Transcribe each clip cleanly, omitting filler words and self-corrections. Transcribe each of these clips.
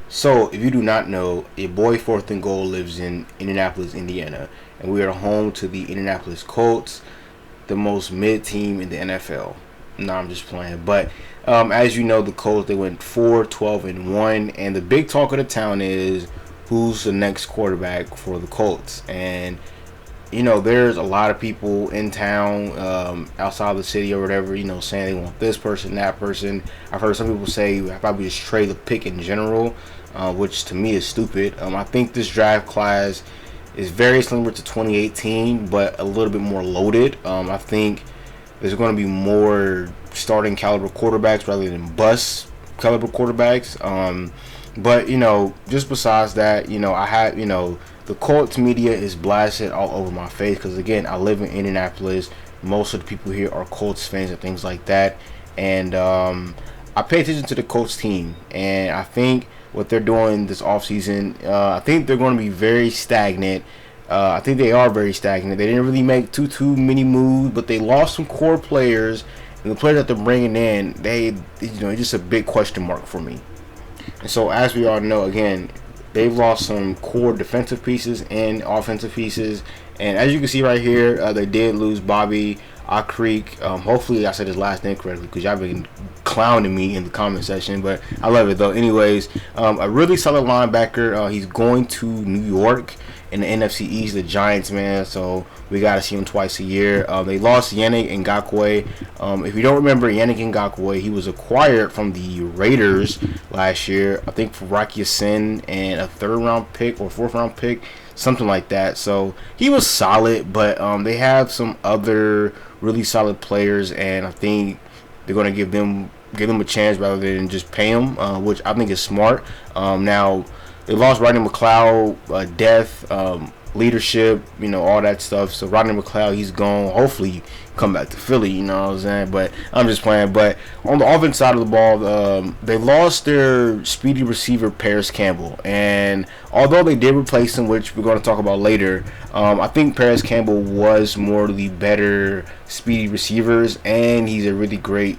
So, if you do not know, your boy Fourth and Goal lives in Indianapolis, Indiana, and we are home to the Indianapolis Colts, the most mid team in the NFL. No, I'm just playing. But as you know, the Colts, they went 4-12-1, and the big talk of the town is who's the next quarterback for the Colts. And there's a lot of people in town, outside of the city or whatever, saying they want this person, that person. I've heard some people say I probably just trade the pick in general, which to me is stupid. I think this draft class is very similar to 2018, but a little bit more loaded. I think there's going to be more starting caliber quarterbacks rather than bust caliber quarterbacks. But just besides that, I have the Colts media is blasted all over my face because again, I live in Indianapolis. Most of the people here are Colts fans and things like that, and I pay attention to the Colts team, and I think what they're doing this offseason, I think they're going to be very stagnant. I think they are very stagnant. They didn't really make too many moves, but they lost some core players, and the players that they're bringing in, it's just a big question mark for me. And so, as we all know, again, they've lost some core defensive pieces and offensive pieces. And as you can see right here, they did lose Bobby Creek. Hopefully, I said his last name correctly because y'all been clowning me in the comment section. But I love it though. Anyways, a really solid linebacker. He's going to New York in the NFC East, the Giants, man. So we got to see him twice a year. They lost Yannick Ngakoue. If you don't remember Yannick Ngakoue, he was acquired from the Raiders last year, I think for Rocky Sin and a third-round pick or fourth-round pick, something like that. So he was solid, but they have some other really solid players, and I think they're going to give them a chance rather than just pay them, which I think is smart. Now, they lost Rodney McLeod, death, leadership, all that stuff. So Rodney McLeod, he's gone. Hopefully, come back to Philly. You know what I'm saying? But I'm just playing. But on the offense side of the ball, they lost their speedy receiver Paris Campbell, and although they did replace him, which we're going to talk about later, I think Paris Campbell was more of the better speedy receivers, and he's a really great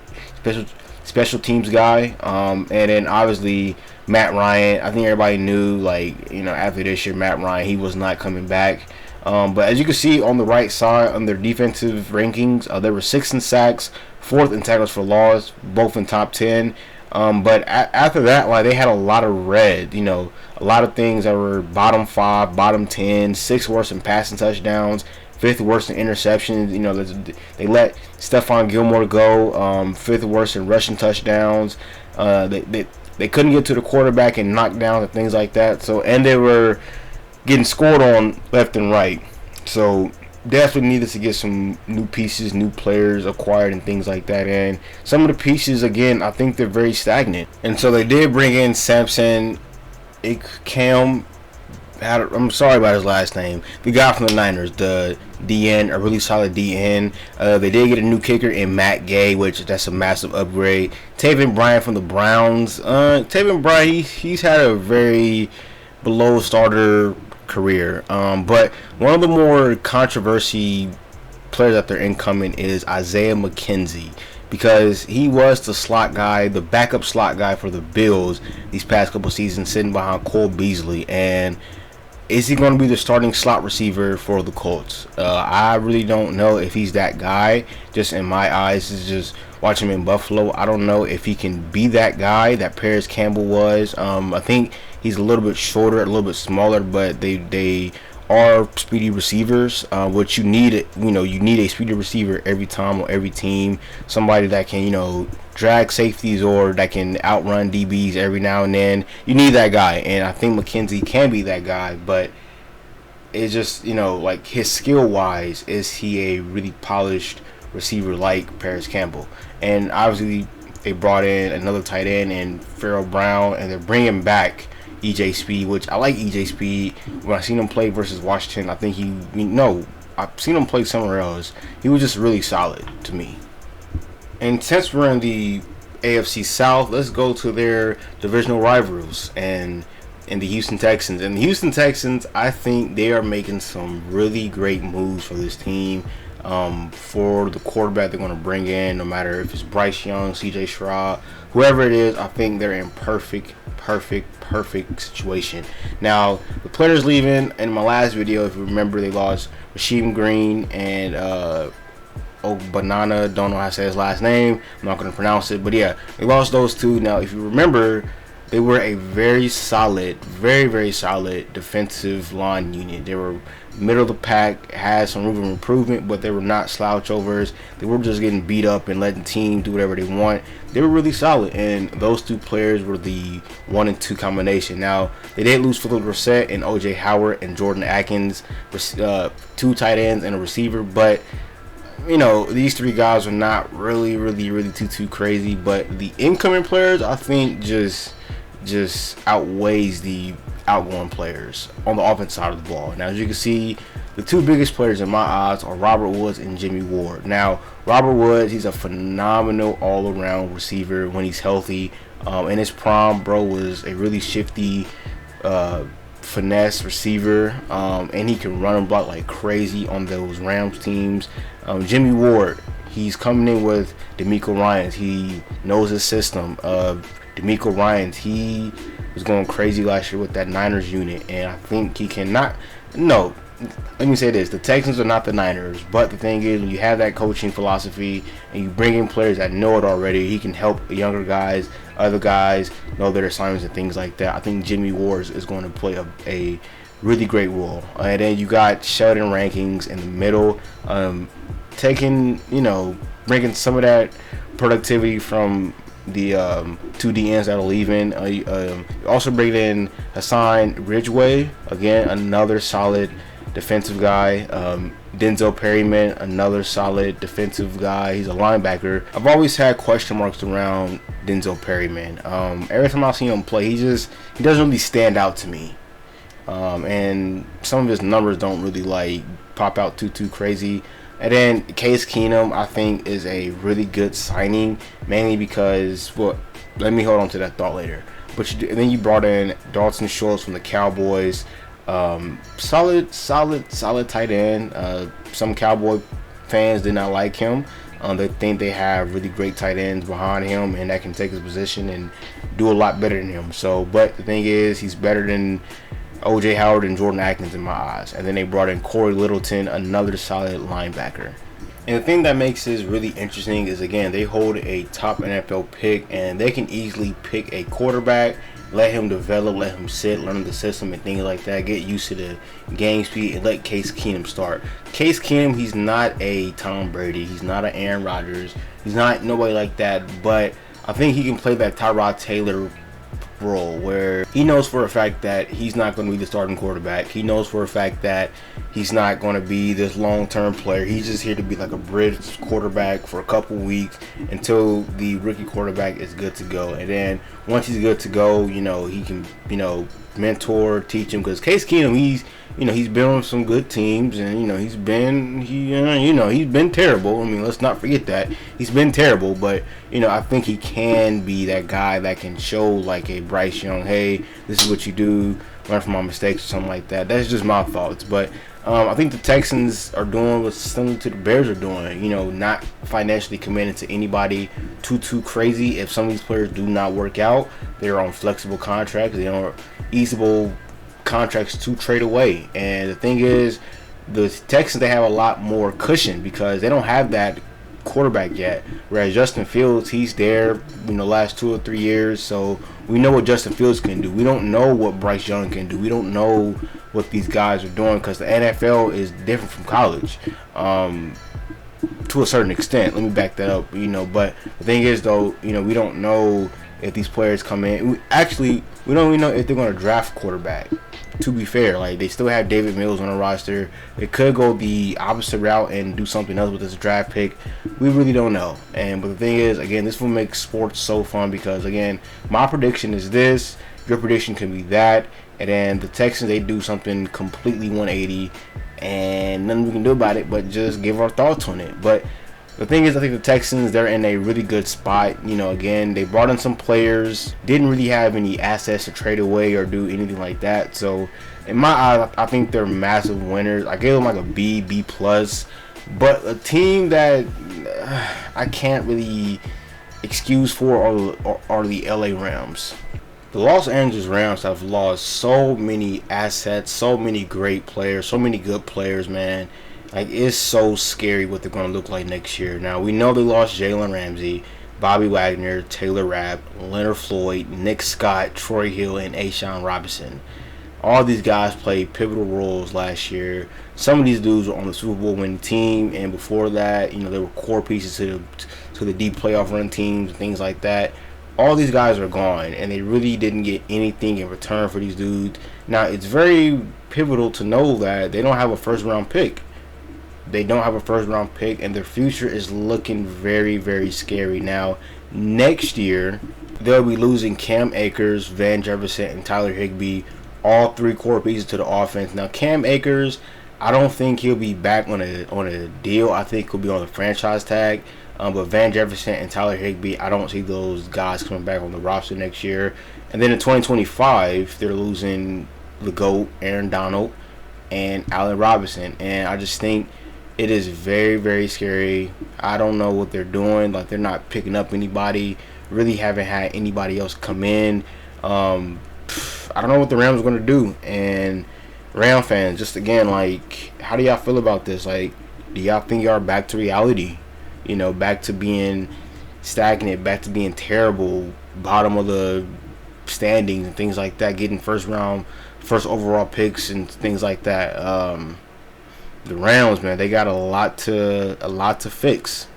special teams guy. And then obviously Matt Ryan, I think everybody knew, after this year, Matt Ryan, he was not coming back. But as you can see on the right side, on their defensive rankings, they were 6th in sacks, 4th in tackles for loss, both in top 10. But after that, they had a lot of red, a lot of things that were bottom 5, bottom 10, 6th worst in passing touchdowns, 5th worst in interceptions. They let Stephon Gilmore go, 5th worst in rushing touchdowns. They couldn't get to the quarterback and knockdowns and things like that. So, and they were getting scored on left and right. So definitely needed to get some new pieces, new players acquired and things like that. And some of the pieces, again, I think they're very stagnant. And so they did bring in Samson Ikam. I'm sorry about his last name. The guy from the Niners, the DN, a really solid DN. They did get a new kicker in Matt Gay, which that's a massive upgrade. Taven Bryan from the Browns. Taven Bryan, he's had a very below starter career. But one of the more controversy players that they're incoming is Isaiah McKenzie, because he was the slot guy, the backup slot guy for the Bills these past couple seasons, sitting behind Cole Beasley. And is he going to be the starting slot receiver for the Colts? I really don't know if he's that guy. Just in my eyes, is just watching him in Buffalo. I don't know if he can be that guy that Paris Campbell was. I think he's a little bit shorter, a little bit smaller, but they are speedy receivers, which you need. You need a speedy receiver every time on every team. Somebody that can, drag safeties or that can outrun DBs every now and then. You need that guy, and I think McKenzie can be that guy. But it's just, his skill wise, is he a really polished receiver like Paris Campbell? And obviously they brought in another tight end and Farrell Brown, and they're bringing back EJ Speed, which I like EJ Speed. When I seen him play versus Washington, I think I've seen him play somewhere else. He was just really solid to me. And since we're in the AFC South, let's go to their divisional rivals and the Houston Texans. And the Houston Texans, I think they are making some really great moves for this team. for the quarterback they're going to bring in, no matter if it's Bryce Young, C.J. Stroud, whoever it is. I think they're in perfect situation. Now, the players leaving in my last video, if you remember, they lost Rasheem Green and Banana, don't know how to say his last name. I'm not going to pronounce it, but yeah, they lost those two. Now, if you remember, they were a very solid defensive line unit. They were middle of the pack, had some room of improvement, but they were not slouch overs. They were just getting beat up and letting the team do whatever they want. They were really solid, and those two players were the 1 and 2 combination. Now, they did lose Philip Dorsett and O.J. Howard and Jordan Atkins, 2 tight ends and a receiver, but you know, these 3 guys are not really too crazy. But the incoming players, I think, just outweighs the outgoing players on the offense side of the ball. Now, as you can see, the 2 biggest players in my eyes are Robert Woods and Jimmy Ward. Now, Robert Woods, he's a phenomenal all-around receiver when he's healthy. In his prime, bro was a really shifty finesse receiver, and he can run and block like crazy on those Rams teams. Jimmy Ward, he's coming in with DeMeco Ryans. He knows his system. DeMeco Ryans, he was going crazy last year with that Niners unit, and I think he cannot. No, let me say this: the Texans are not the Niners, but the thing is, when you have that coaching philosophy and you bring in players that know it already, he can help the younger guys, other guys know their assignments and things like that. I think Jimmy Ward is going to play a really great role. And then you got Sheldon Rankings in the middle, taking, bringing some of that productivity from the 2 DNs that are leaving. Also bring in Hassan Ridgeway, again, another solid defensive guy. Denzel Perryman, another solid defensive guy. He's a linebacker. I've always had question marks around Denzel Perryman. Every time I see him play, he doesn't really stand out to me. And some of his numbers don't really pop out too crazy. And then Case Keenum, I think, is a really good signing, mainly because, well, let me hold on to that thought later. But then you brought in Dalton Schultz from the Cowboys. Solid tight end. Some Cowboy fans did not like him. They think they have really great tight ends behind him, and that can take his position and do a lot better than him. But the thing is, he's better than O.J. Howard and Jordan Atkins in my eyes. And then they brought in Corey Littleton, another solid linebacker. And the thing that makes this really interesting is, again, they hold a top NFL pick, and they can easily pick a quarterback, let him develop, let him sit, learn the system and things like that, get used to the game speed, and let Case Keenum start. Case Keenum, he's not a Tom Brady, he's not an Aaron Rodgers, he's not nobody like that, but I think he can play that Tyrod Taylor role where he knows for a fact that he's not going to be the starting quarterback. He knows for a fact that he's not going to be this long-term player. He's just here to be like a bridge quarterback for a couple weeks until the rookie quarterback is good to go. And then once he's good to go, he can, mentor, teach him, because Case Keenum, he's been on some good teams, and he's been terrible. I mean, let's not forget that he's been terrible, but I think he can be that guy that can show like a Bryce Young, hey, this is what you do, learn from my mistakes or something like that. That's just my thoughts. But I think the Texans are doing what's similar to the Bears are doing, not financially committed to anybody too crazy. If some of these players do not work out, they're on flexible contracts, they are easable contracts to trade away. And the thing is, the Texans, they have a lot more cushion because they don't have that quarterback yet, whereas Justin Fields, he's there last 2 or 3 years, so we know what Justin Fields can do. We don't know what Bryce Young can do. We don't know what these guys are doing, because the NFL is different from college to a certain extent. Let me back that up. But the thing is, though, we don't know if these players come in. We don't even know if they're going to draft quarterback. To be fair, they still have David Mills on the roster. They could go the opposite route and do something else with this draft pick. We really don't know. But the thing is, again, this will make sports so fun, because, again, my prediction is this, your prediction can be that, and then the Texans, they do something completely 180, and nothing we can do about it but just give our thoughts on it. But the thing is, I think the Texans, they're in a really good spot. Again, they brought in some players, didn't really have any assets to trade away or do anything like that. So, in my eyes, I think they're massive winners. I gave them like a B+. But a team that I can't really excuse for are the LA Rams. The Los Angeles Rams have lost so many assets, so many great players, so many good players, man. Like, it's so scary what they're going to look like next year. Now, we know they lost Jalen Ramsey, Bobby Wagner, Taylor Rapp, Leonard Floyd, Nick Scott, Troy Hill, and A'Shawn Robinson. All these guys played pivotal roles last year. Some of these dudes were on the Super Bowl winning team, and before that, they were core pieces to the deep playoff run teams and things like that. All these guys are gone, and they really didn't get anything in return for these dudes. Now, it's very pivotal to know that they don't have a first-round pick. They don't have a first-round pick, and their future is looking very, very scary. Now, next year, they'll be losing Cam Akers, Van Jefferson, and Tyler Higbee, all three core pieces to the offense. Now, Cam Akers, I don't think he'll be back on a deal. I think he'll be on the franchise tag. But Van Jefferson and Tyler Higbee, I don't see those guys coming back on the roster next year. And then in 2025, they're losing the GOAT, Aaron Donald, and Allen Robinson. And I just think it is very, very scary. I don't know what they're doing. Like, they're not picking up anybody. Really haven't had anybody else come in. I don't know what the Rams are going to do. And Ram fans, just again, like, how do y'all feel about this? Like, do y'all think y'all are back to reality? Back to being stagnant, back to being terrible, bottom of the standings and things like that, getting first overall picks and things like that. The Rams, man, they got a lot to fix.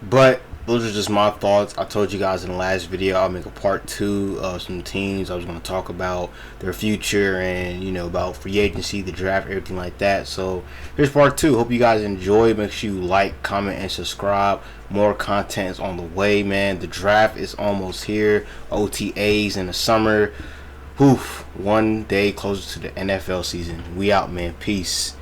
But those are just my thoughts. I told you guys in the last video I'll make a part 2 of some teams. I was going to talk about their future and about free agency, the draft, everything like that. So here's part 2. Hope you guys enjoy. Make sure you like, comment, and subscribe. More content is on the way, man. The draft is almost here. OTAs in the summer. One day closer to the NFL season. We out, man. Peace.